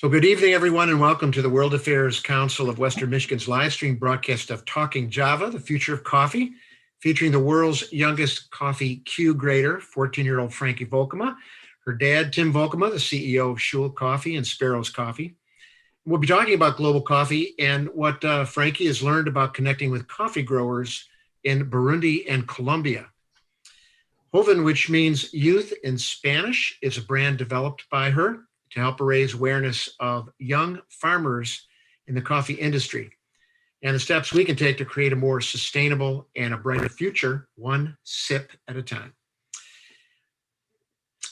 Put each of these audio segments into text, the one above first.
So good evening, everyone, and welcome to the World Affairs Council of Western Michigan's live stream broadcast of Talking Java, the Future of Coffee, featuring the world's youngest coffee Q grader, 14-year-old Frankie Volkema, her dad, Tim Volkema, the CEO of Schul Coffee and Sparrows Coffee. We'll be talking about global coffee and what Frankie has learned about connecting with coffee growers in Burundi and Columbia. Joven, which means youth in Spanish, is a brand developed by her to help raise awareness of young farmers in the coffee industry and the steps we can take to create a more sustainable and a brighter future, one sip at a time.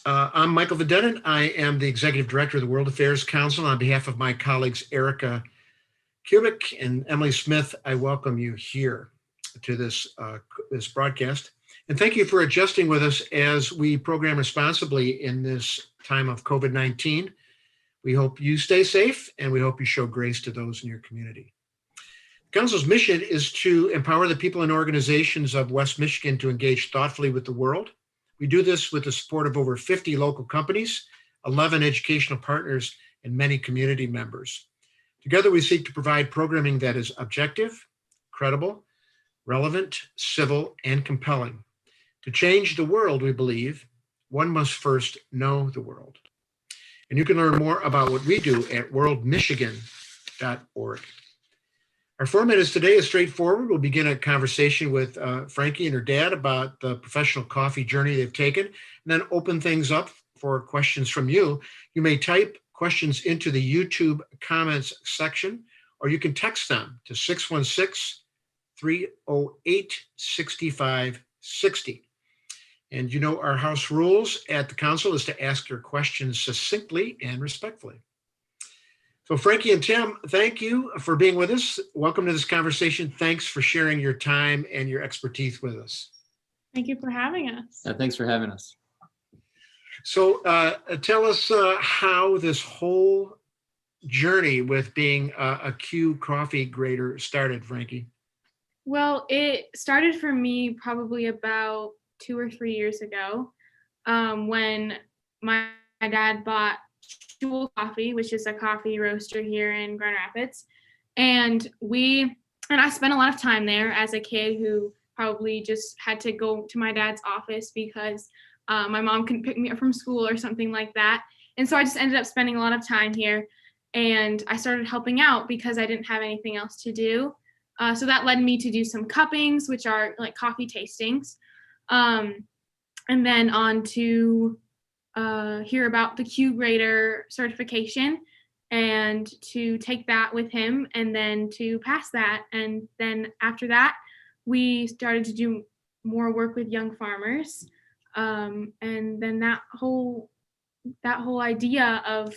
I'm Michael Vedenin. I am the Executive Director of the World Affairs Council. On behalf of my colleagues Arabica and Emily Smith, I welcome you here to this broadcast. And thank you for adjusting with us as we program responsibly in this time of COVID-19. We hope you stay safe and we hope you show grace to those in your community. The Council's mission is to empower the people and organizations of West Michigan to engage thoughtfully with the world. We do this with the support of over 50 local companies, 11 educational partners, and many community members. Together, we seek to provide programming that is objective, credible, relevant, civil, and compelling. To change the world, we believe, one must first know the world. And you can learn more about what we do at worldmichigan.org. Our format today is straightforward. We'll begin a conversation with Frankie and her dad about the professional coffee journey they've taken, and then open things up for questions from you. You may type questions into the YouTube comments section, or you can text them to 616-308-6560. And you know our house rules at the council is to ask your questions succinctly and respectfully. So Frankie and Tim, thank you for being with us. Welcome to this conversation. Thanks for sharing your time and your expertise with us. Thank you for having us. Yeah, thanks for having us. So tell us how this whole journey with being a Q coffee grader started, Frankie. Well, it started for me probably about 2 or 3 years ago when my dad bought Schul Coffee, which is a coffee roaster here in Grand Rapids. And I spent a lot of time there as a kid who probably just had to go to my dad's office because my mom couldn't pick me up from school or something like that. And so I just ended up spending a lot of time here. And I started helping out because I didn't have anything else to do. So that led me to do some cuppings, which are like coffee tastings. And then on to hear about the Q grader certification and to take that with him and then to pass that. And then after that, we started to do more work with young farmers. And then that whole idea of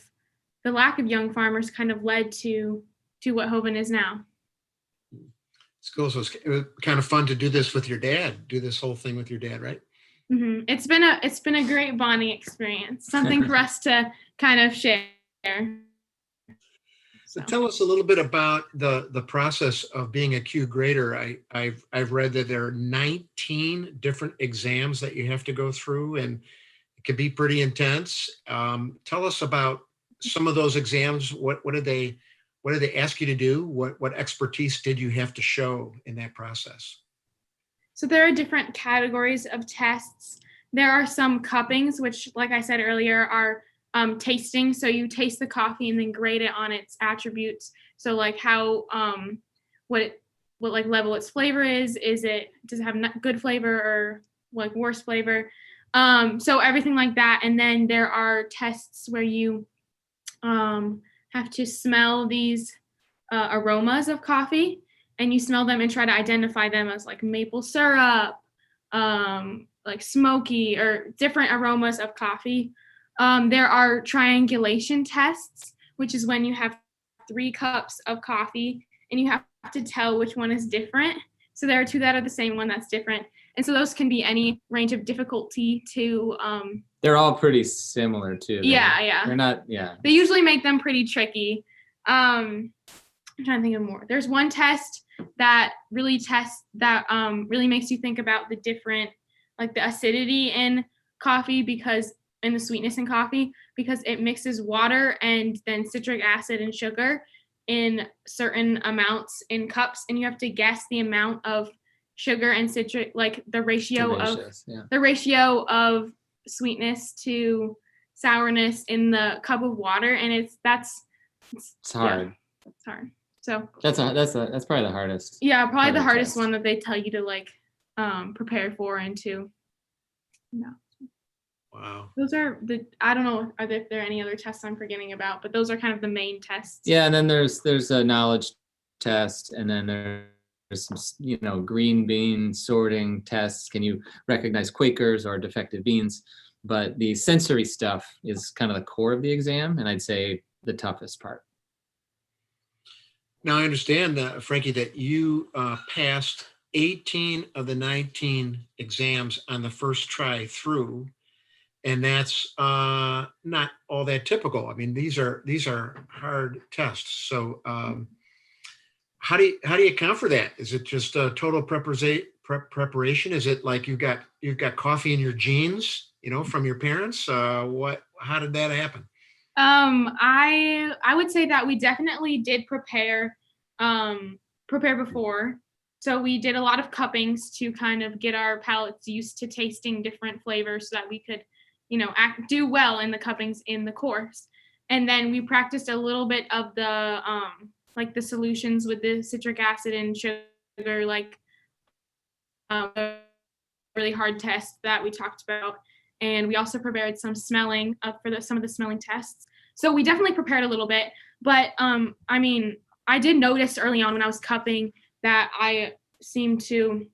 the lack of young farmers kind of led to what Joven is now. It's cool. So it was kind of fun to do this with your dad, do this whole thing with your dad, right? Mm-hmm. It's been a great bonding experience, something for us to kind of share. So tell us a little bit about the process of being a Q grader. I've read that there are 19 different exams that you have to go through, and it can be pretty intense. Tell us about some of those exams. What did they ask you to do? What expertise did you have to show in that process? So there are different categories of tests. There are some cuppings, which, like I said earlier, are tasting. So you taste the coffee and then grade it on its attributes. So like how, what like level its flavor is. Does it have good flavor or like worse flavor? So everything like that. And then there are tests where you have to smell these aromas of coffee. And you smell them and try to identify them as like maple syrup, like smoky or different aromas of coffee. There are triangulation tests, which is when you have 3 cups of coffee and you have to tell which one is different. So there are 2 that are the same, one that's different. And so those can be any range of difficulty to. They're all pretty similar too. Yeah. They're not, yeah. They usually make them pretty tricky. I'm trying to think of more. There's one test that really really makes you think about the different, like the acidity in coffee, because the sweetness in coffee, because it mixes water and then citric acid and sugar in certain amounts in cups, and you have to guess the amount of sugar and citric, like the ratio of sweetness to sourness in the cup of water, and it's hard. Yeah, it's hard. So That's probably the hardest. Yeah, probably the hardest test. one that they tell you to like prepare for and to. No. Wow. Those are I don't know if there are any other tests I'm forgetting about, but those are kind of the main tests. Yeah, and then there's a knowledge test, and then there's some green bean sorting tests. Can you recognize Quakers or defective beans? But the sensory stuff is kind of the core of the exam, and I'd say the toughest part. Now I understand, Frankie, that you passed 18 of the 19 exams on the first try through, and that's not all that typical. I mean, these are hard tests. So how do you account for that? Is it just a total preparation? Is it like you've got coffee in your genes, from your parents? How did that happen? I would say that we definitely did prepare before. So we did a lot of cuppings to kind of get our palates used to tasting different flavors so that we could, do well in the cuppings in the course. And then we practiced a little bit of the like the solutions with the citric acid and sugar, like a really hard test that we talked about. And we also prepared some smelling for some of the smelling tests. So we definitely prepared a little bit, but I mean, I did notice early on when I was cupping that I seemed to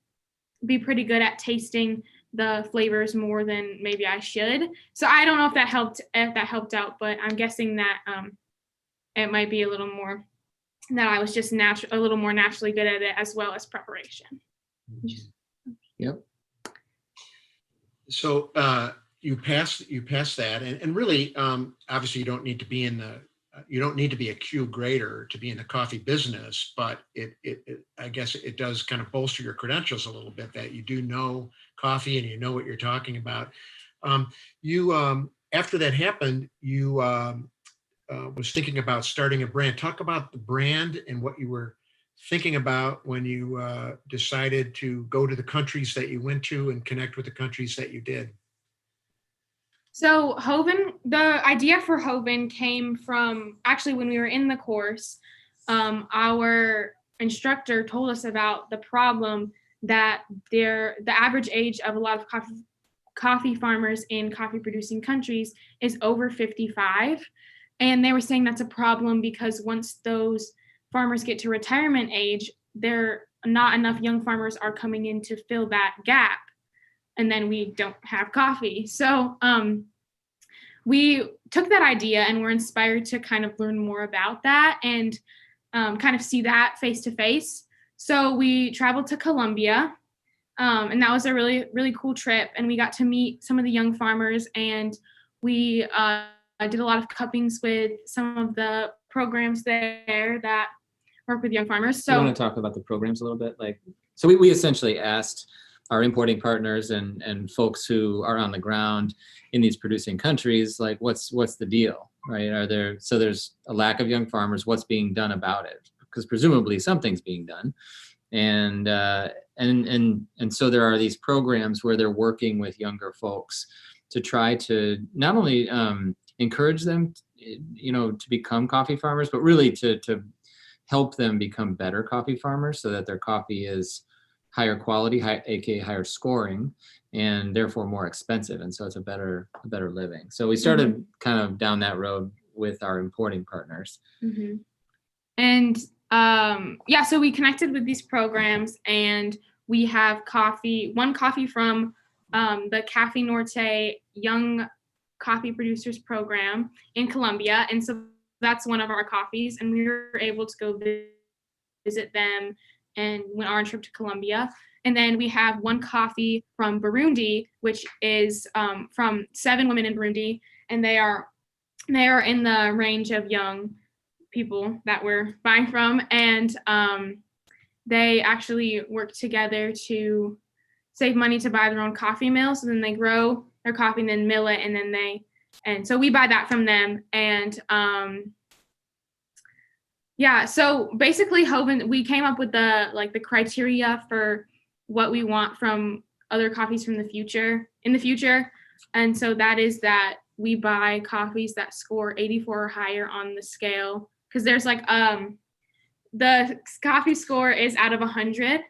be pretty good at tasting the flavors more than maybe I should. So I don't know if that helped out, but I'm guessing that it might be a little more that I was just a little more naturally good at it, as well as preparation. Yep. So you passed that, and really, obviously, you don't need to be a Q grader to be in the coffee business, but it I guess it does kind of bolster your credentials a little bit that you do know coffee and you know what you're talking about. After that happened, you was thinking about starting a brand. Talk about the brand and what you were thinking about when you decided to go to the countries that you went to and connect with the countries that you did. So Hogan, the idea for Hogan came from actually when we were in the course. Our instructor told us about the problem that the average age of a lot of coffee farmers in coffee producing countries is over 55. And they were saying that's a problem because once those farmers get to retirement age, not enough young farmers are coming in to fill that gap. And then we don't have coffee. So we took that idea and were inspired to kind of learn more about that and kind of see that face to face. So we traveled to Colombia, and that was a really, really cool trip. And we got to meet some of the young farmers, and we did a lot of cuppings with some of the programs there that work with young farmers. So you want to talk about the programs a little bit? So we essentially asked our importing partners and folks who are on the ground in these producing countries, like what's the deal, right? There's a lack of young farmers. What's being done about it? Because presumably something's being done, and so there are these programs where they're working with younger folks to try to not only encourage them, to become coffee farmers, but really to help them become better coffee farmers so that their coffee is higher quality, aka higher scoring, and therefore more expensive. And so it's a better living. So we started kind of down that road with our importing partners. Mm-hmm. And so we connected with these programs, and we have one coffee from the Cafe Norte Young Coffee Producers Program in Colombia. And so that's one of our coffees, and we were able to go visit them and went on our trip to Colombia. And then we have one coffee from Burundi, which is from 7 women in Burundi, and they are in the range of young people that we're buying from, and they actually work together to save money to buy their own coffee mill. So then they grow their coffee and then mill it, and so we buy that from them. And yeah, so basically Hogan, we came up with the criteria for what we want from other coffees from in the future. And so that is that we buy coffees that score 84 or higher on the scale, because there's the coffee score is out of 100.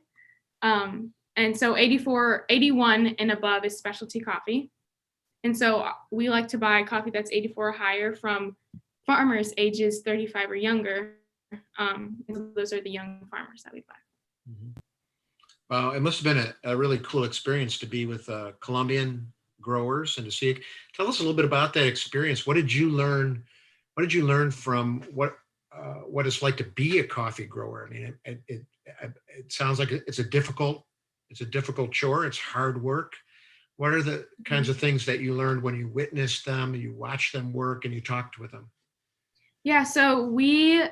And so 81 and above is specialty coffee. And so we like to buy coffee that's 84 or higher from farmers ages 35 or younger. Those are the young farmers that we buy. Mm-hmm. Well, it must have been a really cool experience to be with Colombian growers and to see it. Tell us a little bit about that experience. What did you learn? What did you learn from what it's like to be a coffee grower? I mean, it sounds like it's a difficult chore. It's hard work. What are the kinds of things that you learned when you witnessed them, you watched them work, and you talked with them? Yeah, so we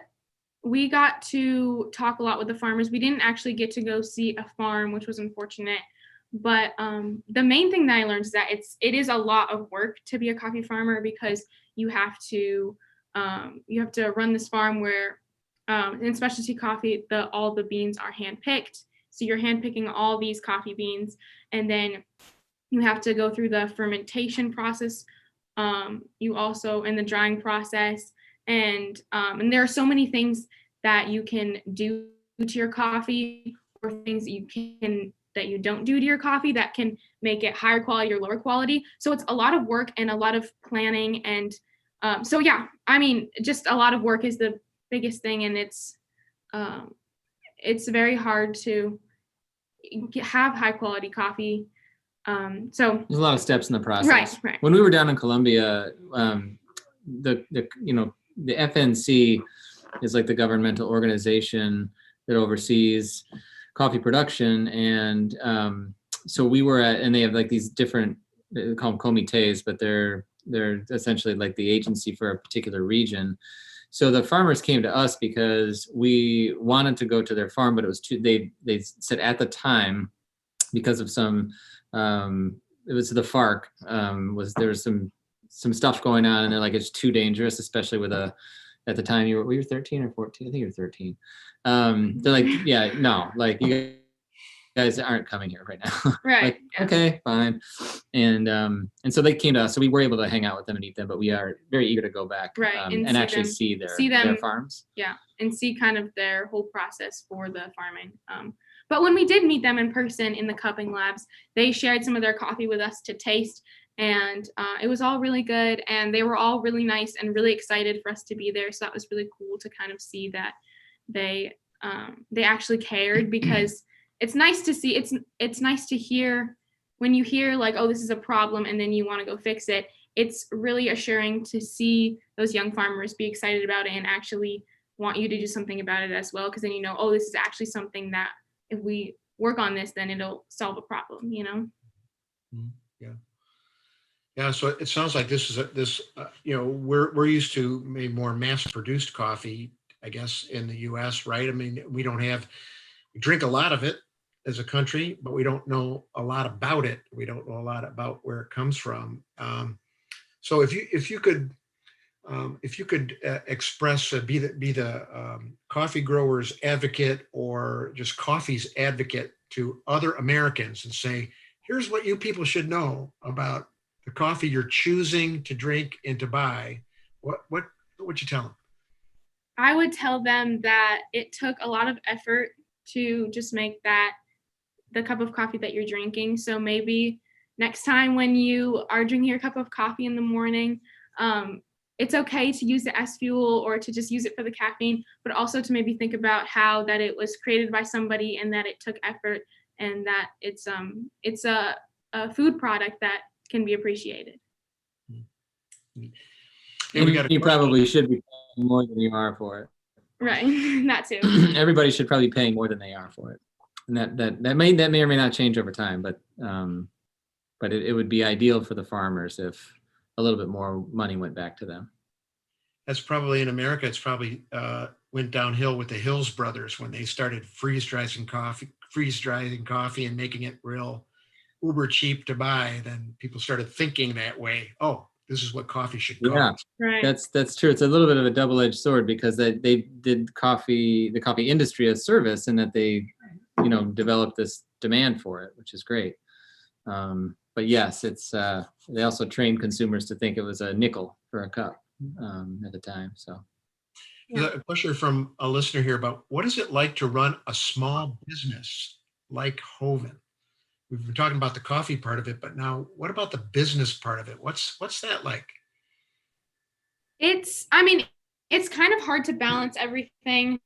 got to talk a lot with the farmers. We didn't actually get to go see a farm, which was unfortunate. But the main thing that I learned is that it is a lot of work to be a coffee farmer, because you have to run this farm where in specialty coffee, all the beans are handpicked. So you're handpicking all these coffee beans, and then you have to go through the fermentation process. You also in the drying process, and there are so many things that you can do to your coffee, or things that you don't do to your coffee that can make it higher quality or lower quality. So it's a lot of work and a lot of planning. And so, yeah, I mean, just a lot of work is the biggest thing. And it's very hard to have high quality coffee. So there's a lot of steps in the process. Right. When we were down in Colombia, the FNC is like the governmental organization that oversees coffee production, and so we were and they have like these different, they call them comités, but they're essentially like the agency for a particular region. So the farmers came to us because we wanted to go to their farm, but it was they said at the time, because of some it was the FARC, there was some stuff going on, and they're like, it's too dangerous, especially with at the time you were 13 or 14, I think you were 13. They're like, yeah, no, like you guys aren't coming here right now. Right. Like, yeah. Okay, fine. And so they came to us, so we were able to hang out with them and eat them, but we are very eager to go back, Right, and actually see their farms. Yeah, and see kind of their whole process for the farming. But when we did meet them in person in the cupping labs, they shared some of their coffee with us to taste, and it was all really good, and they were all really nice and really excited for us to be there. So that was really cool to kind of see that they actually cared, because it's nice to see, it's nice to hear when you hear like, oh, this is a problem, and then you want to go fix it. It's really assuring to see those young farmers be excited about it and actually want you to do something about it as well, because then you know, oh, this is actually something that if we work on this, then it'll solve a problem, you know? Yeah. Yeah. So it sounds like we're used to maybe more mass-produced coffee, I guess, in the U.S., right? I mean, we drink a lot of it as a country, but we don't know a lot about it. We don't know a lot about where it comes from. So if you could express, be the coffee growers advocate, or just coffee's advocate to other Americans, and say, here's what you people should know about the coffee you're choosing to drink and to buy, what would you tell them? I would tell them that it took a lot of effort to just make that the cup of coffee that you're drinking. So maybe next time when you are drinking your cup of coffee in the morning, it's okay to use it as fuel or to just use it for the caffeine, but also to maybe think about how that it was created by somebody and that it took effort, and that it's a food product that can be appreciated. And you probably should be paying more than you are for it. Right, that too. Everybody should probably be paying more than they are for it, and that may or may not change over time, but it would be ideal for the farmers if a little bit more money went back to them. That's probably in America. It's probably went downhill with the Hills brothers when they started freeze drying coffee and making it real uber cheap to buy, then people started thinking that way. Oh, this is what coffee should Yeah, cost. Right. that's true. It's a little bit of a double-edged sword because they did the coffee industry a service in that they, developed this demand for it, which is great. But yes, it's they also trained consumers to think it was a nickel for a cup at the time. So Yeah. A question from a listener here about what is it like to run a small business like Hoven? We've been talking about the coffee part of it, but now what about the business part of it? What's that like? I mean, it's kind of hard to balance everything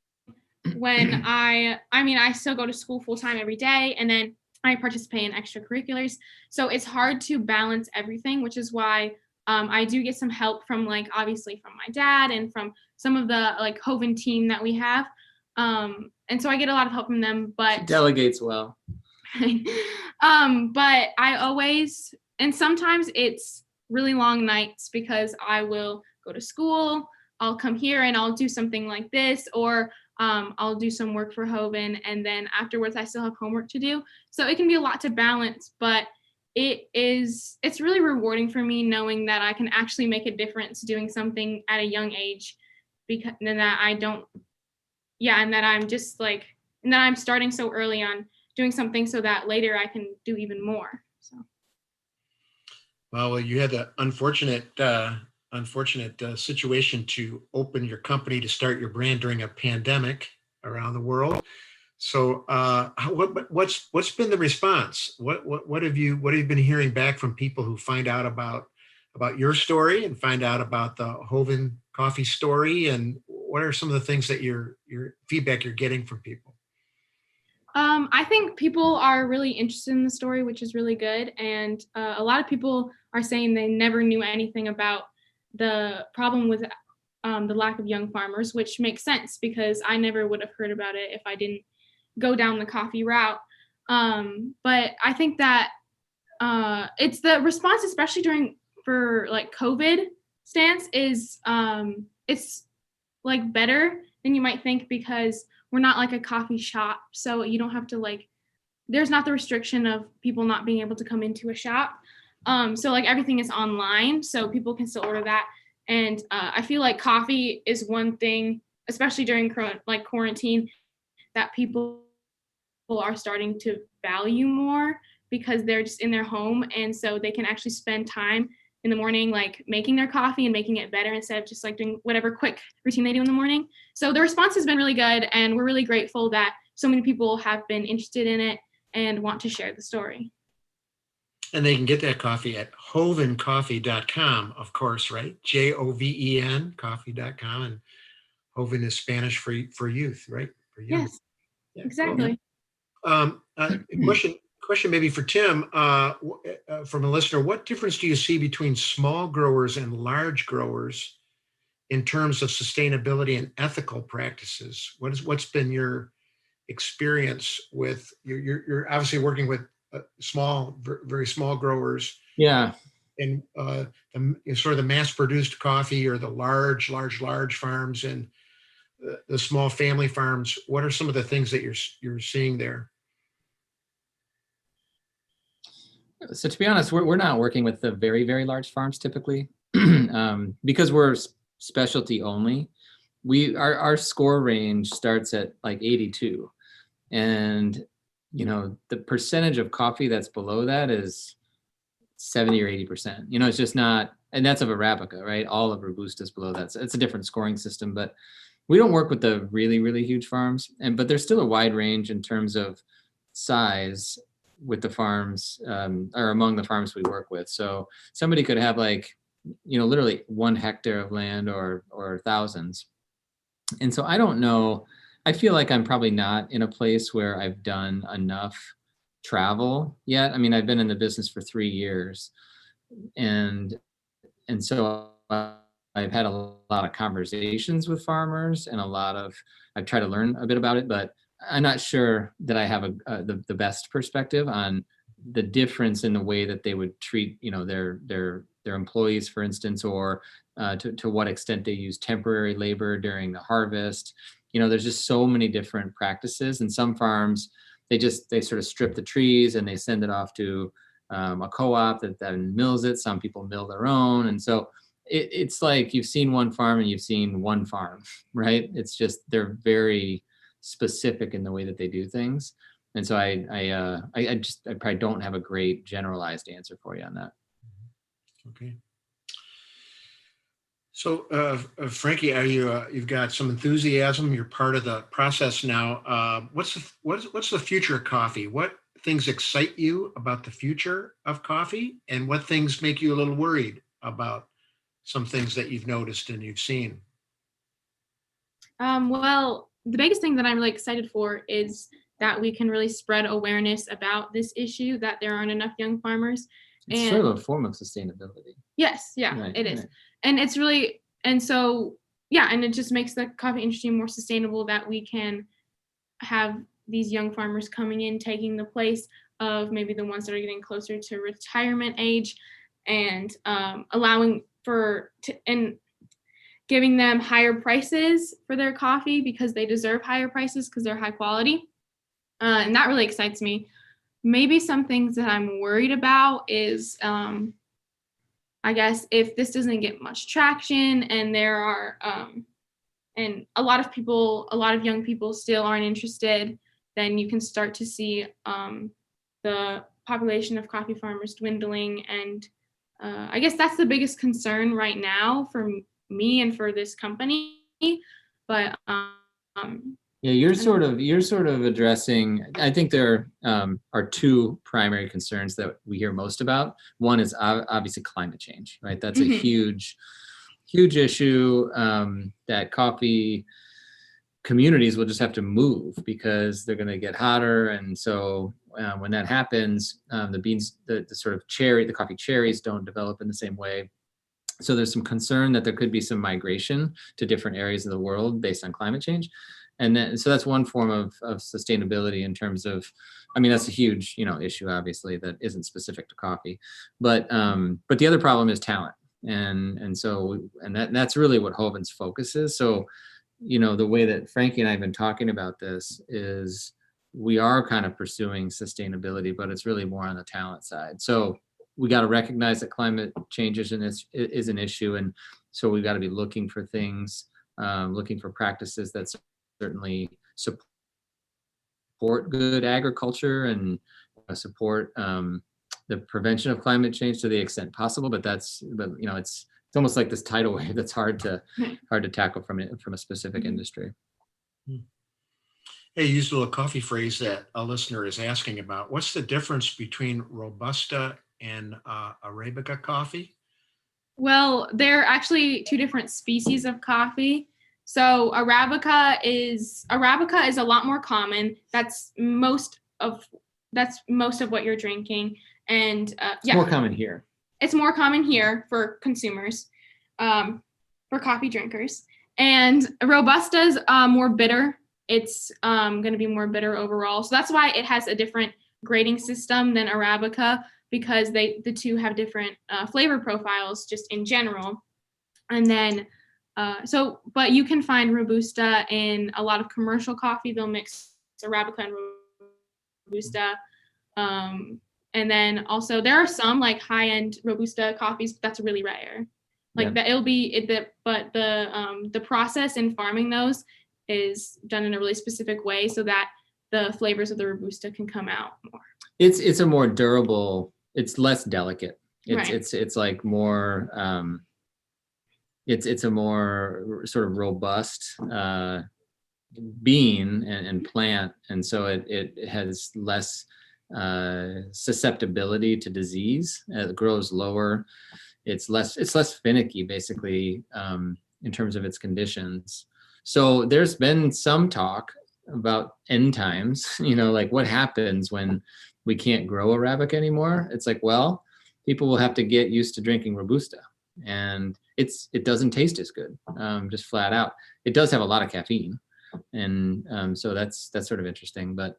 when I still go to school full time every day, and then I participate in extracurriculars. So it's hard to balance everything, which is why I do get some help from, like, obviously from my dad and from some of the, like, Hoven team that we have. And so I get a lot of help from them, but delegates well. but I always, and sometimes it's really long nights because I will go to school, I'll come here and I'll do something like this, or I'll do some work for Hoven, and then afterwards I still have homework to do. So it can be a lot to balance, but it's really rewarding for me knowing that I can actually make a difference doing something at a young age, because and that I don't, yeah, and that I'm just like, and that I'm starting so early on doing something so that later I can do even more. So. Well, you had the unfortunate situation to open your company to start your brand during a pandemic around the world. So, what's been the response? What have you been hearing back from people who find out about your story and find out about the Hoven coffee story? And what are some of the things that your feedback you're getting from people? I think people are really interested in the story, which is really good. And a lot of people are saying they never knew anything about the problem with the lack of young farmers, which makes sense because I never would have heard about it if I didn't go down the coffee route. But I think that it's the response, especially for like COVID stance, is it's like better than you might think because we're not like a coffee shop. So you don't have to there's not the restriction of people not being able to come into a shop. So like everything is online, so people can still order that. And I feel like coffee is one thing, especially during quarantine, that people are starting to value more because they're just in their home, and so they can actually spend time in the morning making their coffee and making it better instead of just doing whatever quick routine they do in the morning. So the response has been really good, and we're really grateful that so many people have been interested in it and want to share the story. And they can get that coffee at hovencoffee.com, of course, right? JOVEN coffee.com. And Hoven is Spanish for youth, right? For young. Yes, Yeah, exactly. cool. Question maybe for Tim, from a listener. What difference do you see between small growers and large growers in terms of sustainability and ethical practices? What's been your experience with you're obviously working with very small growers. Yeah. And sort of the mass-produced coffee or the large farms and the small family farms. What are some of the things that you're seeing there? So to be honest, we're not working with the very, very large farms typically because we're specialty only. Our score range starts at 82, and the percentage of coffee that's below that is 70 or 80%. It's just not, and that's of Arabica, right? All of Robusta is below that. So it's a different scoring system, but we don't work with the really, really huge farms. But there's still a wide range in terms of size with the farms, or among the farms we work with. So somebody could have literally 1 hectare of land or thousands. And so I don't know, I feel like I'm probably not in a place where I've done enough travel yet. I mean, I've been in the business for 3 years, and so I've had a lot of conversations with farmers and I've tried to learn a bit about it, but I'm not sure that I have the best perspective on the difference in the way that they would treat, their employees, for instance, or to what extent they use temporary labor during the harvest. There's just so many different practices, and some farms they sort of strip the trees and they send it off to a co-op that then mills it. Some people mill their own. And so it's like you've seen one farm and you've seen one farm, right? It's just they're very specific in the way that they do things. And so I probably don't have a great generalized answer for you on that. Okay. So, Frankie, you've got some enthusiasm. You're part of the process now. What's the future of coffee? What things excite you about the future of coffee, and what things make you a little worried about some things that you've noticed and you've seen? Well, the biggest thing that I'm really excited for is that we can really spread awareness about this issue, that there aren't enough young farmers. It's And sort of a form of sustainability. yes, yeah, Right, it is. right. And it's really, and so, yeah, and it just makes the coffee industry more sustainable that we can have these young farmers coming in, taking the place of maybe the ones that are getting closer to retirement age, and allowing and giving them higher prices for their coffee because they deserve higher prices because they're high quality. And that really excites me. Maybe some things that I'm worried about is, I guess, if this doesn't get much traction and there are, and a lot of young people still aren't interested, then you can start to see the population of coffee farmers dwindling. And I guess that's the biggest concern right now for me and for this company. But yeah, you're sort of addressing. I think there are two primary concerns that we hear most about. One is obviously climate change, right? That's a huge issue that coffee communities will just have to move because they're going to get hotter, and so when that happens, the beans, the sort of the coffee cherries don't develop in the same way. So there's some concern that there could be some migration to different areas of the world based on climate change. And then, so that's one form of sustainability in terms of, I mean, that's a huge, issue, obviously, that isn't specific to coffee. But the other problem is talent. And so that's really what Hoven's focus is. So, the way that Frankie and I have been talking about this is we are kind of pursuing sustainability, but it's really more on the talent side. So we got to recognize that climate change is an issue. And so we've got to be looking for things, looking for practices that certainly support good agriculture and support the prevention of climate change to the extent possible. But it's almost like this tidal wave that's hard to tackle from a specific industry. Hey, you used a little coffee phrase that a listener is asking about. What's the difference between Robusta and Arabica coffee? Well, they're actually two different species of coffee. So Arabica is a lot more common. That's most of what you're drinking, and It's more common here. It's more common here for consumers, for coffee drinkers. And Robusta is more bitter. It's going to be more bitter overall. So that's why it has a different grading system than Arabica, because the two have different flavor profiles just in general. And then, but you can find Robusta in a lot of commercial coffee. They'll mix Arabica and Robusta. And then also there are some like high-end Robusta coffees, but that's really rare. Like that but the process in farming those is done in a really specific way so that the flavors of the Robusta can come out more. It's a more durable, it's less delicate. It's like more it's a more sort of robust bean and plant, and so it has less susceptibility to disease. It grows lower. It's less finicky, basically, in terms of its conditions. So there's been some talk about end times, like what happens when we can't grow Arabica anymore. It's like, well, people will have to get used to drinking Robusta, and it doesn't taste as good, just flat out. It does have a lot of caffeine, and so that's sort of interesting. But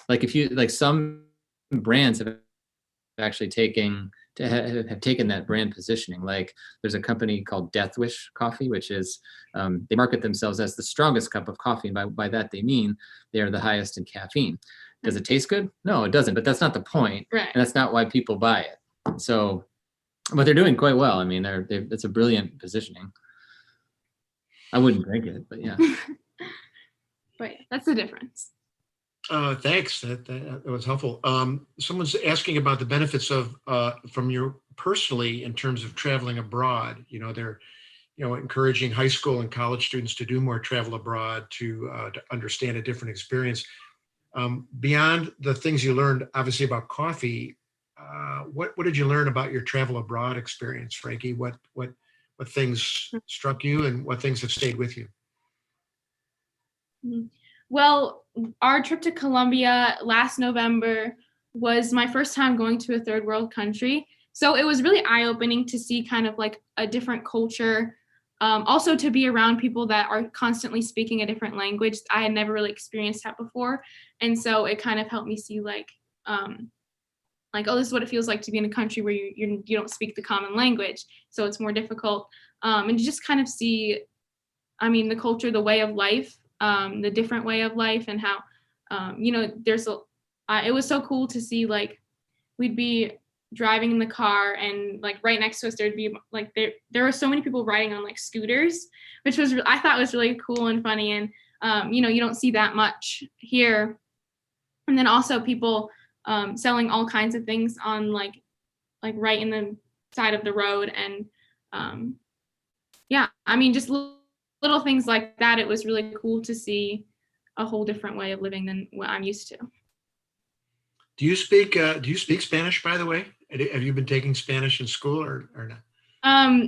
like some brands have actually taken that brand positioning. Like there's a company called Death Wish Coffee, which is they market themselves as the strongest cup of coffee, and by that they mean they are the highest in caffeine. Does it taste good? No, it doesn't, but that's not the point. Right. And that's not why people buy it. So, but they're doing quite well. I mean, it's a brilliant positioning. I wouldn't drink it, but yeah. But yeah, that's the difference. Thanks. That was helpful. Someone's asking about the benefits of from your personally in terms of traveling abroad. They're encouraging high school and college students to do more travel abroad to understand a different experience. Beyond the things you learned, obviously about coffee, what did you learn about your travel abroad experience, Frankie? What things struck you, and what things have stayed with you? Well, our trip to Colombia last November was my first time going to a third world country. So it was really eye-opening to see kind of like a different culture. Also to be around people that are constantly speaking a different language. I had never really experienced that before. And so it kind of helped me see oh, this is what it feels like to be in a country where you don't speak the common language. So it's more difficult. And to just kind of see, the culture, the way of life, the different way of life, and how, it was so cool to see, we'd be driving in the car and right next to us, there'd be there were so many people riding on scooters, which was, I thought was really cool and funny. And, you don't see that much here. And then also people selling all kinds of things on right in the side of the road. And just little things like that. It was really cool to see a whole different way of living than what I'm used to. Do you speak Spanish, by the way? Have you been taking Spanish in school or not?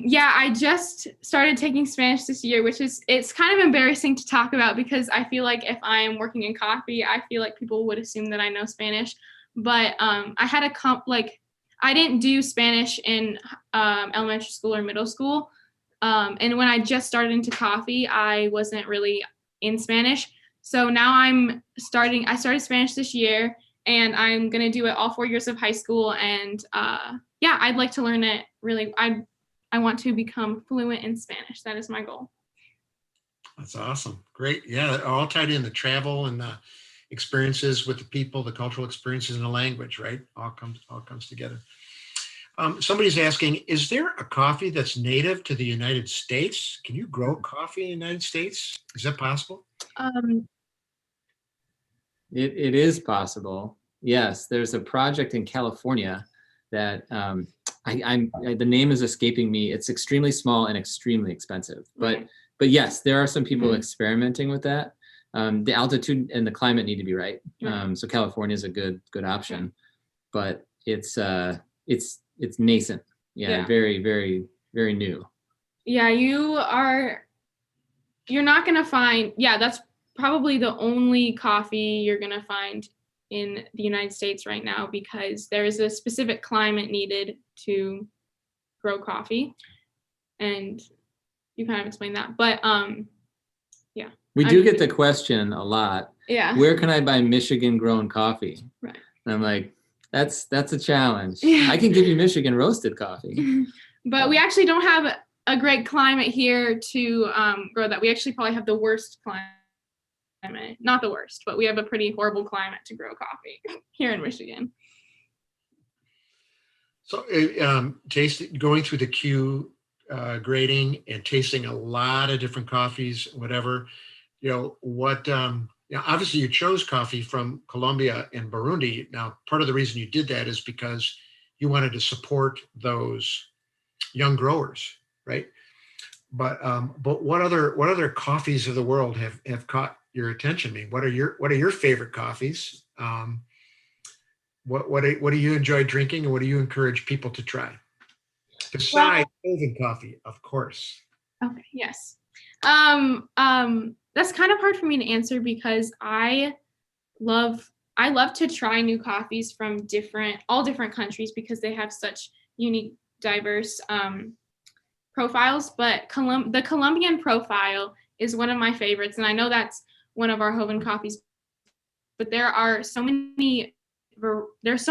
Yeah, I just started taking Spanish this year, it's kind of embarrassing to talk about because I feel like if I am working in coffee, I feel like people would assume that I know Spanish. But I had I didn't do Spanish in elementary school or middle school. And when I just started into coffee, I wasn't really in Spanish. So now I started Spanish this year, and I'm going to do it all 4 years of high school. And I'd like to learn it really. I want to become fluent in Spanish. That is my goal. That's awesome. Great. Yeah, all tied in, the travel and the experiences with the people, the cultural experiences, and the language, right? All comes together. Somebody's asking, is there a coffee that's native to the United States? Can you grow coffee in the United States? Is that possible? It is possible. Yes, there's a project in California that the name is escaping me. It's extremely small and extremely expensive. But yes, there are some people experimenting with that. The altitude and the climate need to be right. So California is a good option, but it's nascent. Yeah, very, very, very new. Yeah, you're not gonna find. Yeah, that's probably the only coffee you're gonna find in the United States right now, because there is a specific climate needed to grow coffee, and you kind of explained that. But we do get the question a lot. Yeah. Where can I buy Michigan grown coffee? Right. And I'm like, that's a challenge. Yeah. I can give you Michigan roasted coffee. But we actually don't have a great climate here to grow that. We actually probably have the worst climate. Not the worst, but we have a pretty horrible climate to grow coffee here in Michigan. So going through the queue, grading and tasting a lot of different coffees, whatever, obviously you chose coffee from Colombia and Burundi. Now, part of the reason you did that is because you wanted to support those young growers, right? But what other coffees of the world have caught your attention? I mean, what are your favorite coffees? What do you enjoy drinking, and what do you encourage people to try? Besides Joven coffee, of course. Okay. Yes. That's kind of hard for me to answer because I love to try new coffees from all different countries because they have such unique, diverse profiles. But the Colombian profile is one of my favorites, and I know that's one of our Joven coffees. But there's so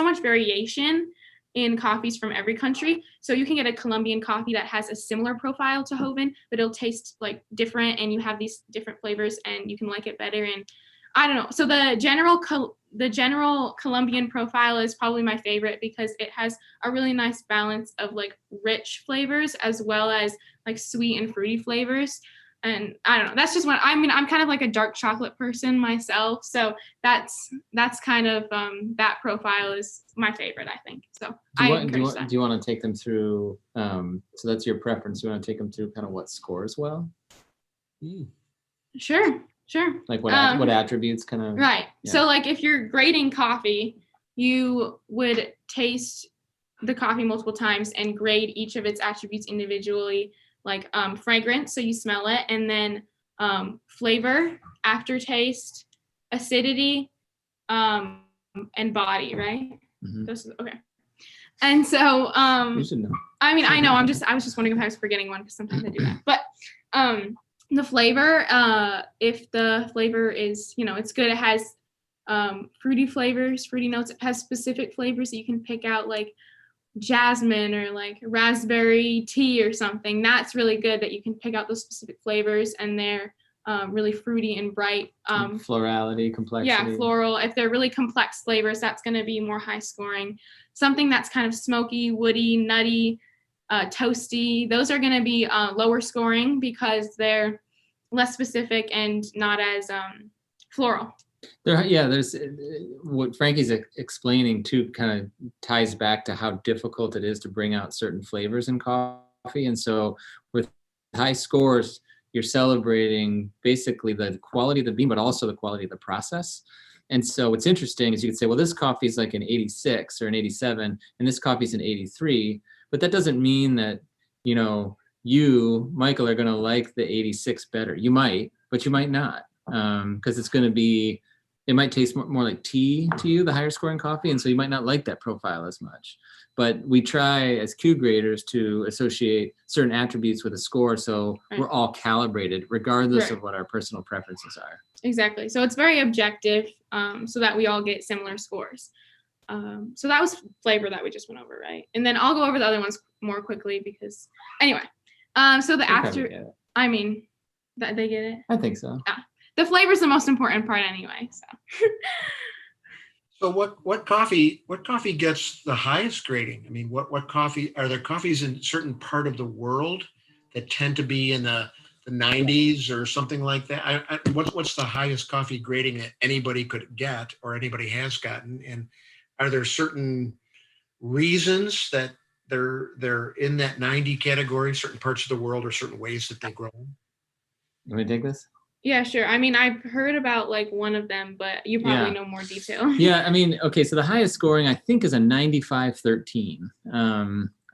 much variation in coffees from every country. So you can get a Colombian coffee that has a similar profile to Joven, but it'll taste different, and you have these different flavors and you can like it better. And I don't know. So the general Colombian profile is probably my favorite because it has a really nice balance of like rich flavors as well as like sweet and fruity flavors. And I don't know, that's just what, I mean, I'm kind of like a dark chocolate person myself. So that's kind of, that profile is my favorite, I think. So Do I encourage that. you want to take them through, so that's your preference. You want to take them through kind of what scores well? Sure. Like what attributes kind of? Right. Yeah. So like if you're grading coffee, you would taste the coffee multiple times and grade each of its attributes individually, like fragrance, so you smell it, and then flavor, aftertaste, acidity, and body, right? Mhm. Okay. And so You should know. I mean, I know, I was just wondering if I was forgetting one because sometimes I do that. But the flavor, if the flavor is, it's good, it has fruity flavors, fruity notes, it has specific flavors that you can pick out, like jasmine or like raspberry tea or something. That's really good that you can pick out those specific flavors, and they're really fruity and bright. Florality, complexity. Yeah, floral. If they're really complex flavors, that's going to be more high scoring. Something that's kind of smoky, woody, nutty, toasty, those are going to be lower scoring because they're less specific and not as floral. There's what Frankie's explaining too, kind of ties back to how difficult it is to bring out certain flavors in coffee. And so with high scores, you're celebrating basically the quality of the bean, but also the quality of the process. And so what's interesting is you could say, well, this coffee is like an 86 or an 87, and this coffee is an 83. But that doesn't mean that, you, Michael, are going to like the 86 better. You might, but you might not, because it might taste more like tea to you, the higher scoring coffee. And so you might not like that profile as much. But we try as Q graders to associate certain attributes with a score. So we're all calibrated regardless of what our personal preferences are. Exactly. So it's very objective, so that we all get similar scores. So that was flavor that we just went over, right? And then I'll go over the other ones more quickly because anyway, so the I mean, that they get it. I think so. Yeah. The flavor is the most important part anyway. So. So what coffee gets the highest grading? I mean, what coffee are there? Coffees in a certain part of the world that tend to be in the 90s or something like that? What's the highest coffee grading that anybody could get or anybody has gotten? And are there certain reasons that they're in that 90 category, certain parts of the world or certain ways that they grow? You want to take this? Yeah, sure. I mean, I've heard about like one of them, but you probably know more detail. Yeah, I mean, okay, so the highest scoring I think is a 95-13.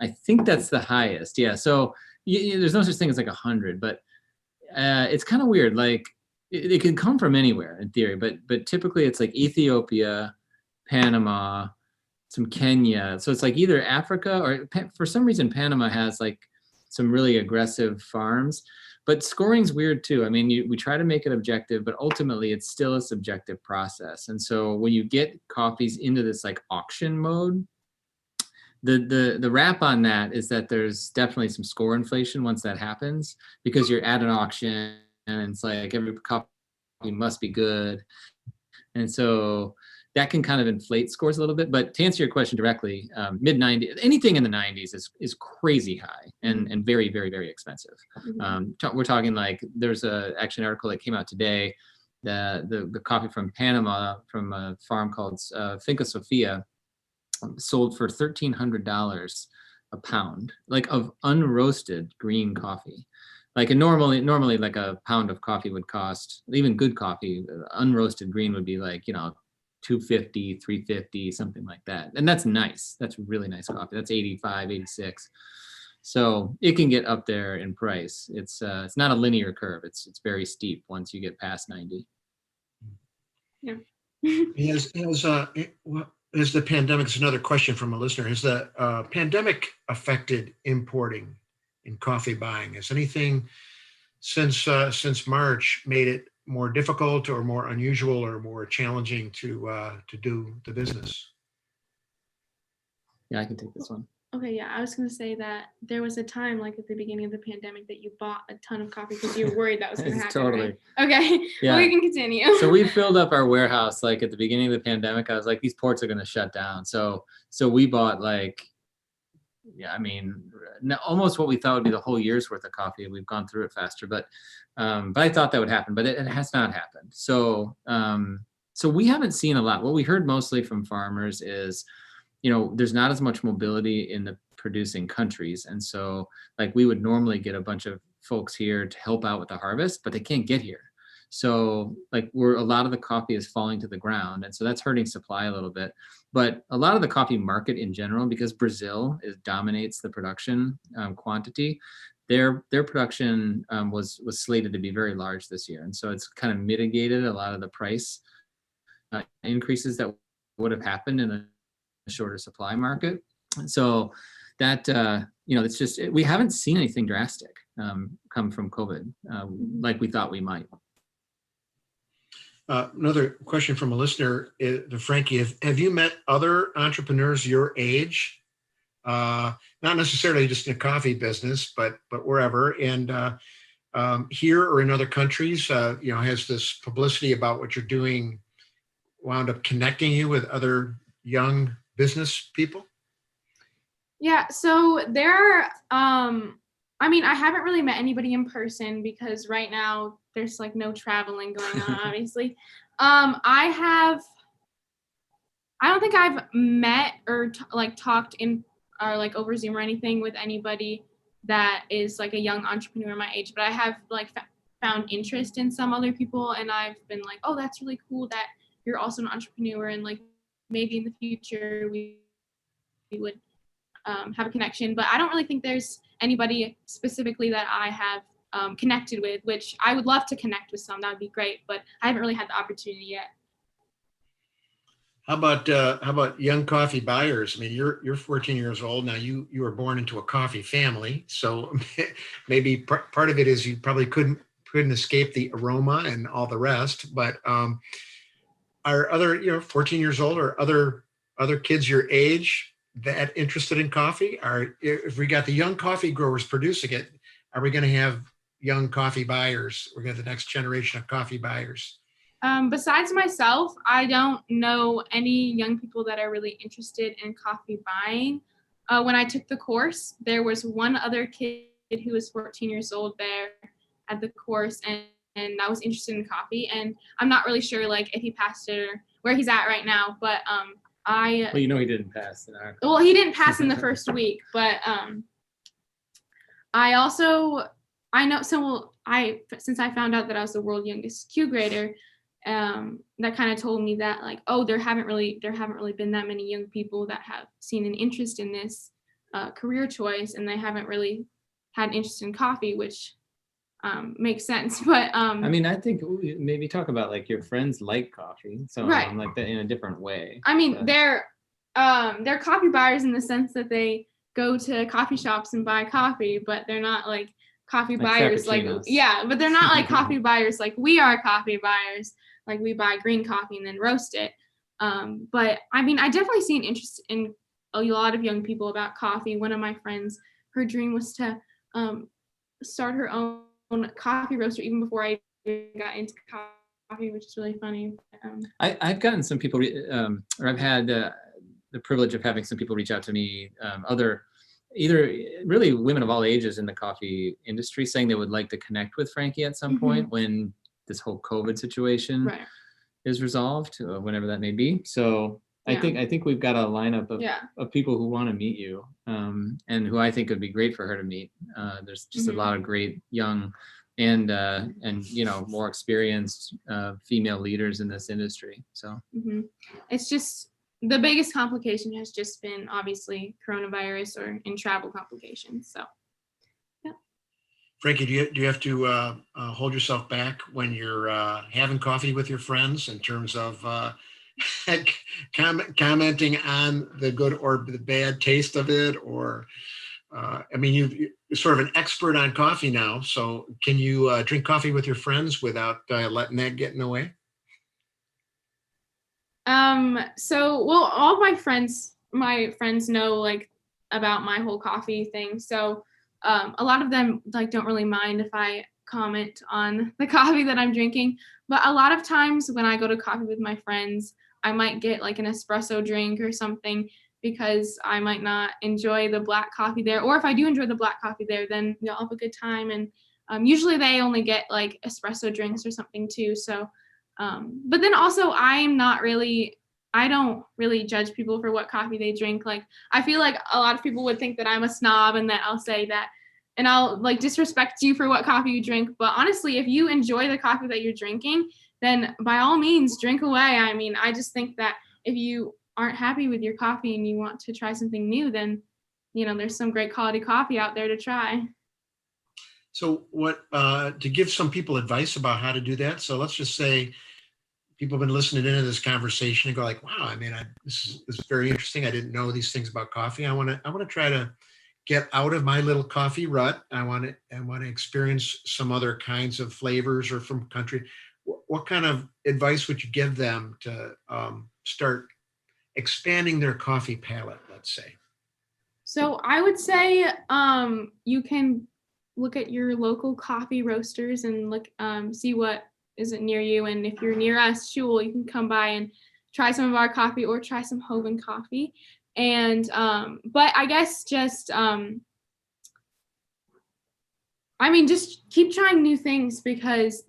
I think that's the highest. Yeah, so there's no such thing as like 100, but it's kind of weird. Like it can come from anywhere in theory, but typically it's like Ethiopia, Panama, some Kenya. So it's like either Africa or for some reason Panama has like some really aggressive farms. But scoring's weird too. I mean, we try to make it objective, but ultimately it's still a subjective process. And so when you get coffees into this like auction mode, the wrap on that is that there's definitely some score inflation once that happens, because you're at an auction and it's like every coffee must be good. And so that can kind of inflate scores a little bit. But to answer your question directly, mid 90s, anything in the 90s is crazy high and very, very, very expensive. We're talking like there's actually an article that came out today, the coffee from Panama from a farm called Finca Sofia sold for $1,300 a pound, like of unroasted green coffee. Like normally like a pound of coffee would cost, even good coffee, unroasted green would be like, $250, $350, something like that. And that's nice. That's really nice coffee. That's 85, 86. So it can get up there in price. It's not a linear curve. It's very steep once you get past 90. Yeah. Has the pandemic, it's another question from a listener, has the pandemic affected importing in coffee buying? Has anything since March made it more difficult or more unusual or more challenging to do the business? Yeah, I can take this one. Okay, yeah, I was gonna say that there was a time, like at the beginning of the pandemic, that you bought a ton of coffee because you were worried that was gonna happen, Totally. right? Okay, Yeah. well, we can continue. So we filled up our warehouse like at the beginning of the pandemic. I was like, these ports are going to shut down. So we bought like, yeah, I mean, almost what we thought would be the whole year's worth of coffee. We've gone through it faster, but I thought that would happen, but it has not happened. So we haven't seen a lot. What we heard mostly from farmers is, there's not as much mobility in the producing countries. And so like we would normally get a bunch of folks here to help out with the harvest, but they can't get here. So like a lot of the coffee is falling to the ground. And so that's hurting supply a little bit. But a lot of the coffee market in general, because Brazil dominates the production quantity, their production was slated to be very large this year. And so it's kind of mitigated a lot of the price increases that would have happened in a shorter supply market. So that, it's just, we haven't seen anything drastic come from COVID like we thought we might. Another question from a listener to Frankie. Have you met other entrepreneurs your age? Not necessarily just in the coffee business, but wherever. And here or in other countries, has this publicity about what you're doing wound up connecting you with other young business people? Yeah, so there are, I haven't really met anybody in person because right now there's like no traveling going on, obviously. I don't think I've met or talked in or like over Zoom or anything with anybody that is like a young entrepreneur my age, but I have like found interest in some other people, and I've been like, oh, that's really cool that you're also an entrepreneur, and like maybe in the future we would have a connection. But I don't really think there's anybody specifically that I have connected with, which I would love to connect with some. That would be great, but I haven't really had the opportunity yet. How about young coffee buyers? I mean, you're 14 years old now. You were born into a coffee family, so maybe part of it is you probably couldn't escape the aroma and all the rest. But are other 14 years old or other kids your age that interested in coffee? If we got the young coffee growers producing it, are we going to have young coffee buyers? We're going to have the next generation of coffee buyers. Besides myself, I don't know any young people that are really interested in coffee buying. When I took the course, there was one other kid who was 14 years old there at the course, and I was interested in coffee. And I'm not really sure like if he passed it or where he's at right now, but well, he didn't pass. Well, he didn't pass in the first week, but since I found out that I was the world youngest Q grader, that kind of told me that like, oh, there haven't really been that many young people that have seen an interest in this career choice, and they haven't really had an interest in coffee, which makes sense. But I think maybe talk about like your friends like coffee, so right. Like that in a different way. They're coffee buyers in the sense that they go to coffee shops and buy coffee, but they're not like coffee buyers but they're not like coffee buyers like we are coffee buyers. Like we buy green coffee and then roast it. But I definitely see an interest in a lot of young people about coffee. One of my friends, her dream was to start her own coffee roaster even before I got into coffee, which is really funny. I've gotten some people, or I've had the privilege of having some people reach out to me, either really women of all ages in the coffee industry, saying they would like to connect with Frankie at some point when this whole COVID situation is resolved, whenever that may be. So I think we've got a lineup of people who want to meet you, and who I think would be great for her to meet. There's just a lot of great young and more experienced female leaders in this industry. So it's just the biggest complication has just been obviously coronavirus and travel complications. So. Frankie, do you have to hold yourself back when you're having coffee with your friends in terms of commenting on the good or the bad taste of it? Or, you're sort of an expert on coffee now. So can you drink coffee with your friends without letting that get in the way? All my friends know like about my whole coffee thing. So a lot of them like don't really mind if I comment on the coffee that I'm drinking. But a lot of times when I go to coffee with my friends, I might get like an espresso drink or something because I might not enjoy the black coffee there. Or if I do enjoy the black coffee there, then I'll have a good time. And usually they only get like espresso drinks or something too. So, but then also I don't really judge people for what coffee they drink. Like, I feel like a lot of people would think that I'm a snob and that I'll say that and I'll like disrespect you for what coffee you drink. But honestly, if you enjoy the coffee that you're drinking, then by all means drink away. I mean, I just think that if you aren't happy with your coffee and you want to try something new, then, there's some great quality coffee out there to try. So to give some people advice about how to do that. So let's just say people have been listening into this conversation and go like, wow, I mean, this is very interesting. I didn't know these things about coffee. I want to try to get out of my little coffee rut. I want to experience some other kinds of flavors or from country. What kind of advice would you give them to start expanding their coffee palate, let's say? So I would say you can look at your local coffee roasters and look see what isn't near you. And if you're near us, Shul, you can come by and try some of our coffee or try some Hogan coffee. And but I guess just just keep trying new things because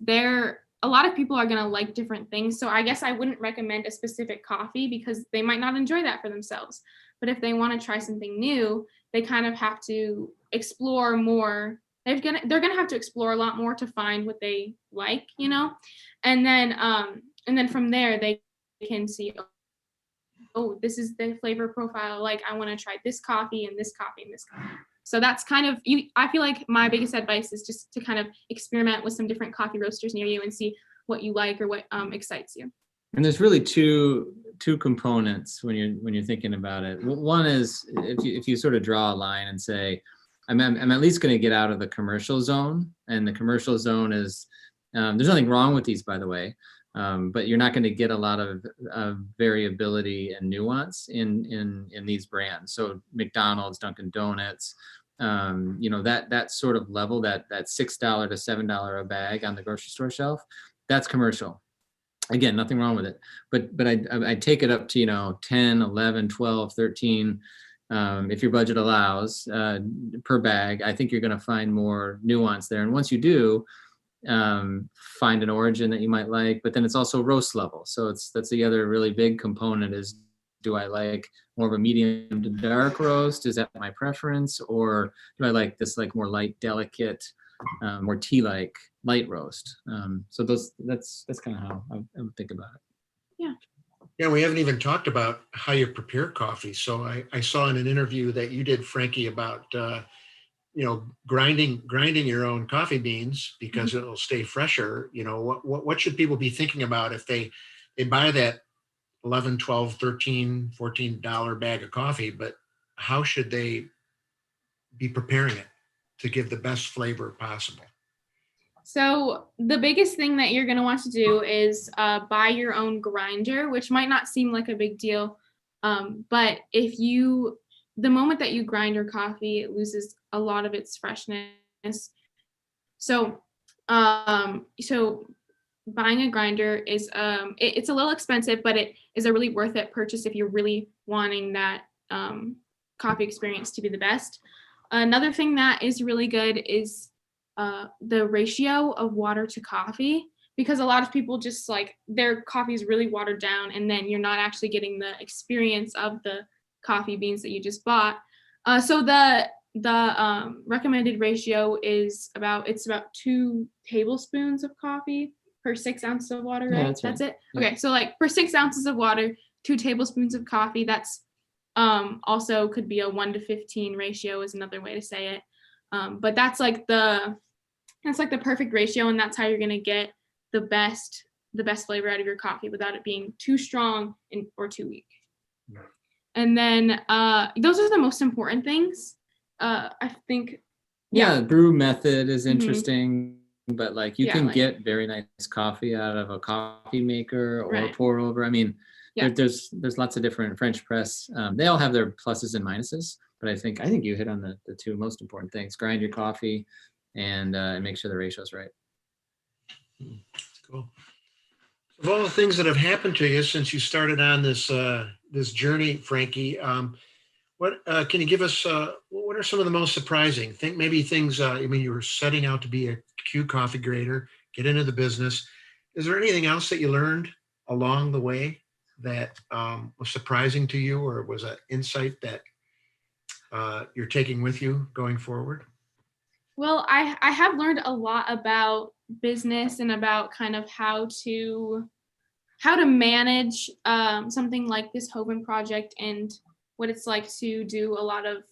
a lot of people are going to like different things. So I guess I wouldn't recommend a specific coffee because they might not enjoy that for themselves. But if they want to try something new, they kind of have to explore more. They're gonna have to explore a lot more to find what they like, and then from there they can see, oh, this is the flavor profile. Like, I want to try this coffee and this coffee and this coffee. So that's kind of I feel like my biggest advice is just to kind of experiment with some different coffee roasters near you and see what you like or what excites you. And there's really two components when you're thinking about it. One is if you sort of draw a line and say, I'm at least going to get out of the commercial zone, and the commercial zone is there's nothing wrong with these, by the way, but you're not going to get a lot of variability and nuance in these brands. So McDonald's, Dunkin' Donuts, that sort of level, that $6 to $7 a bag on the grocery store shelf, that's commercial. Again, nothing wrong with it, but I take it up to 10, 11, 12, 13. If your budget allows, per bag. I think you're going to find more nuance there. And once you do, find an origin that you might like, but then it's also roast level. So that's the other really big component is, do I like more of a medium to dark roast? Is that my preference? Or do I like this like more light, delicate, more tea-like light roast? So that's kind of how I would think about it. Yeah. Yeah, we haven't even talked about how you prepare coffee. So I saw in an interview that you did, Frankie, about grinding your own coffee beans because it'll stay fresher. What should people be thinking about if they buy that $11, $12, $13, $14 bag of coffee, but how should they be preparing it to give the best flavor possible? So the biggest thing that you're going to want to do is buy your own grinder, which might not seem like a big deal. But the moment that you grind your coffee, it loses a lot of its freshness. So buying a grinder is, it's a little expensive, but it is a really worth it purchase if you're really wanting that coffee experience to be the best. Another thing that is really good is the ratio of water to coffee, because a lot of people just like their coffee is really watered down and then you're not actually getting the experience of the coffee beans that you just bought. So the recommended ratio is about 2 tablespoons of coffee per 6 ounces of water, right? Yeah, that's right. it. Yeah. Okay, so like per 6 ounces of water, 2 tablespoons of coffee. That's also could be a 1 to 15 ratio is another way to say it. But that's like the perfect ratio, and that's how you're gonna get the best flavor out of your coffee without it being too strong or too weak. Yeah. And then those are the most important things. I think. Yeah, brew method is interesting, but like you can get very nice coffee out of a coffee maker or a pour over. I mean, there's lots of different French press. They all have their pluses and minuses. But I think you hit on the two most important things: grind your coffee, and make sure the ratio's right. That's cool. Of all the things that have happened to you since you started on this journey, Frankie, what can you give us? What are some of the most surprising? Think maybe things. I mean, you were setting out to be a Q coffee grader, get into the business. Is there anything else that you learned along the way that was surprising to you, or was an insight that you're taking with you going forward? Well, I have learned a lot about business and about kind of how to manage something like this Hogan project and what it's like to do a lot of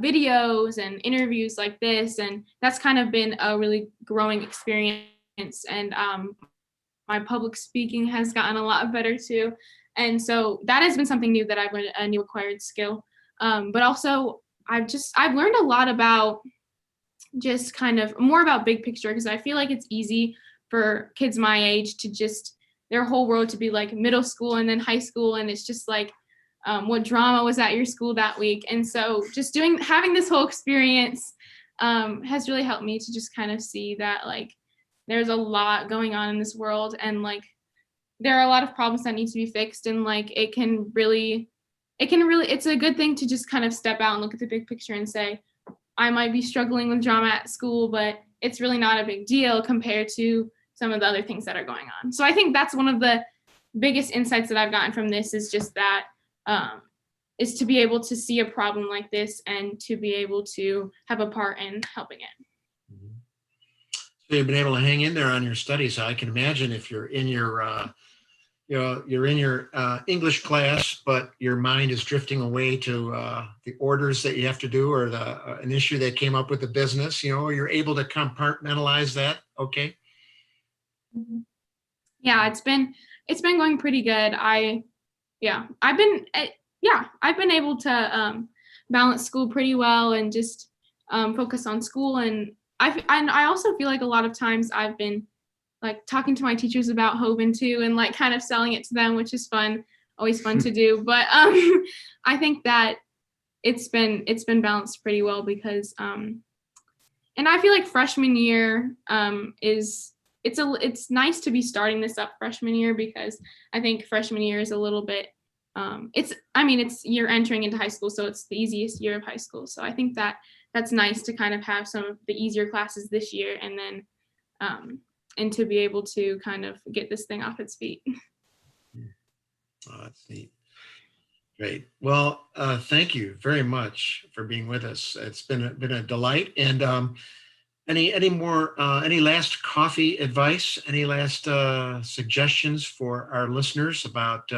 videos and interviews like this, and that's kind of been a really growing experience. And my public speaking has gotten a lot better too, and so that has been something new that I've learned, a new acquired skill. But also I've learned a lot about just kind of more about big picture, because I feel like it's easy for kids my age to just their whole world to be like middle school and then high school, and it's just like what drama was at your school that week. And so just having this whole experience has really helped me to just kind of see that like there's a lot going on in this world, and like there are a lot of problems that need to be fixed, and like it's a good thing to just kind of step out and look at the big picture and say, I might be struggling with drama at school, but it's really not a big deal compared to some of the other things that are going on. So I think that's one of the biggest insights that I've gotten from this, is just that is to be able to see a problem like this and to be able to have a part in helping it. Mhm. So you've been able to hang in there on your studies. I can imagine if you're in your you're in your English class, but your mind is drifting away to the orders that you have to do, or an issue that came up with the business. You're able to compartmentalize that. Okay. Mhm. Yeah, it's been going pretty good. I've been I've been able to balance school pretty well and just focus on school, and I also feel like a lot of times I've been like talking to my teachers about Hogan too, and like kind of selling it to them, which is fun, always fun to do. But I think that it's been balanced pretty well, because and I feel like freshman year it's nice to be starting this up freshman year, because I think freshman year is a little bit it's you're entering into high school, so it's the easiest year of high school. So I think that that's nice to kind of have some of the easier classes this year, and then and to be able to kind of get this thing off its feet. Oh, that's neat. Great. Well, thank you very much for being with us. It's been a delight. And any last coffee advice? Any last suggestions for our listeners about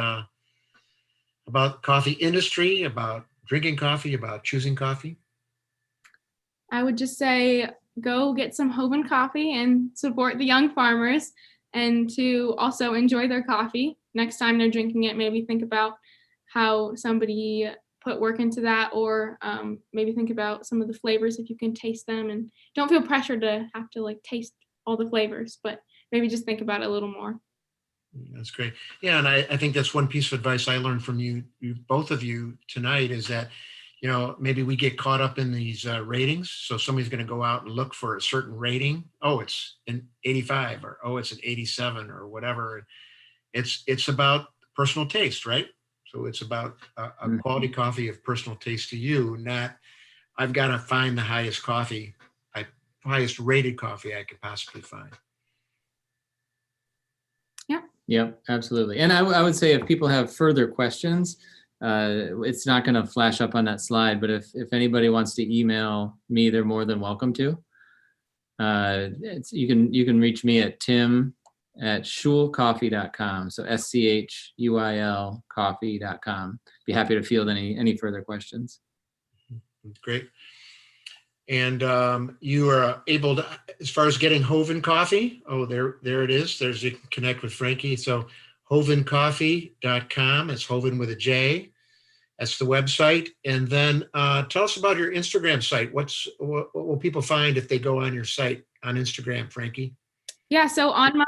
coffee industry, about drinking coffee, about choosing coffee? I would just say go get some Hogan coffee and support the young farmers, and to also enjoy their coffee. Next time they're drinking it, maybe think about how somebody put work into that, or maybe think about some of the flavors if you can taste them, and don't feel pressured to have to like taste all the flavors, but maybe just think about it a little more. That's great. Yeah, and I think that's one piece of advice I learned from you both of you tonight, is that maybe we get caught up in these ratings. So somebody's going to go out and look for a certain rating. Oh, it's an 85, or oh, it's an 87, or whatever. It's about personal taste, right? So it's about a quality coffee of personal taste to you, not I've got to find the highest highest rated coffee I could possibly find. Yeah, absolutely. And I would say if people have further questions, it's not going to flash up on that slide, but if anybody wants to email me, they're more than welcome to. You can reach me at tim@schuil.coffee.com. So SCHUIL coffee.com. Be happy to field any further questions. Great. And you are able to, as far as getting Joven coffee, there it is. You can connect with Frankie. So jovencoffee.com. It's Joven with a J. That's the website. And then tell us about your Instagram site. What will people find if they go on your site on Instagram, Frankie? Yeah, so on my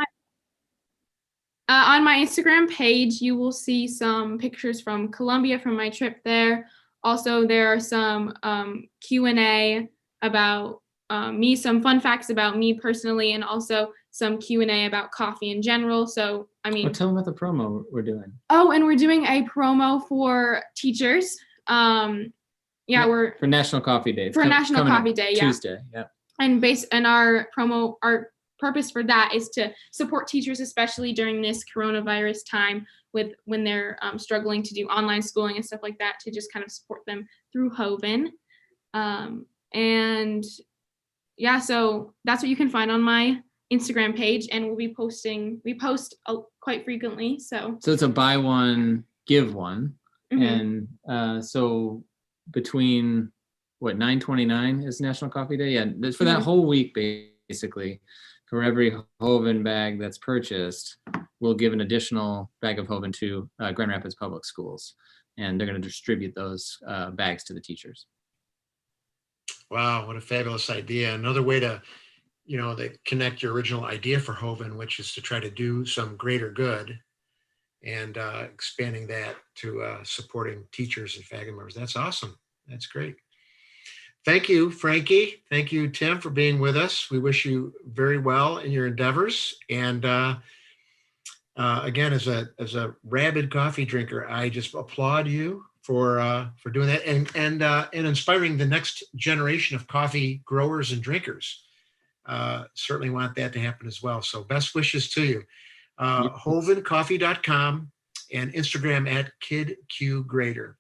Instagram page, you will see some pictures from Columbia, from my trip there. Also, there are some Q&A about me, some fun facts about me personally, and also some Q&A about coffee in general. So, I mean, Well, tell them about the promo we're doing. oh, and we're doing a promo for teachers. Yeah, we're for National Coffee Day. It's for National coming up Coffee Day, yeah. Tuesday, yeah. And our purpose for that is to support teachers, especially during this coronavirus time when they're struggling to do online schooling and stuff like that, to just kind of support them through Hogan. And yeah, so that's what you can find on my Instagram page, and we post quite frequently. So it's a buy one, give one. Mhm. And so between 9/29 is National Coffee Day. Yeah, for that whole week, basically, for every Joven bag that's purchased, we'll give an additional bag of Joven to Grand Rapids Public Schools, and they're going to distribute those bags to the teachers. Wow, what a fabulous idea. Another way to, connect your original idea for Joven, which is to try to do some greater good, and expanding that to supporting teachers and faculty members. That's awesome. That's great. Thank you, Frankie. Thank you, Tim, for being with us. We wish you very well in your endeavors. And again, as a rabid coffee drinker, I just applaud you for doing that and inspiring the next generation of coffee growers and drinkers. Certainly want that to happen as well. So best wishes to you. Jovencoffee.com and Instagram at KidQGrader.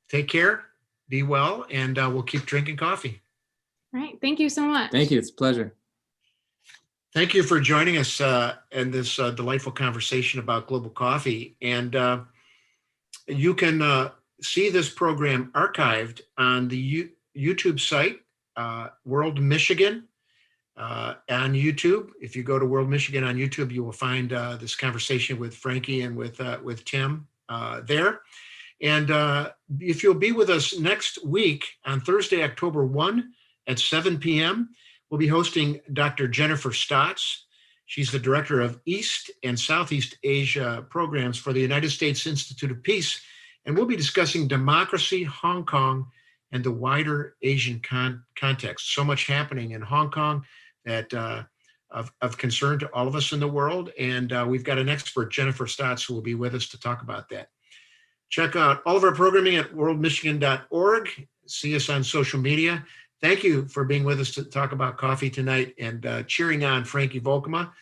Take care, be well, and we'll keep drinking coffee. All right. Thank you so much. Thank you. It's a pleasure. Thank you for joining us in this delightful conversation about global coffee. And you can see this program archived on the YouTube site, World Michigan, on YouTube. If you go to World Michigan on YouTube, you will find this conversation with Frankie and with Tim there. And if you'll be with us next week on Thursday, October 1 at 7 p.m., we'll be hosting Dr. Jennifer Stotts. She's the director of East and Southeast Asia programs for the United States Institute of Peace. And we'll be discussing democracy, Hong Kong, and the wider Asian context. So much happening in Hong Kong that of concern to all of us in the world. And we've got an expert, Jennifer Stotts, who will be with us to talk about that. Check out all of our programming at worldmichigan.org. See us on social media. Thank you for being with us to talk about coffee tonight and cheering on Frankie Volkema.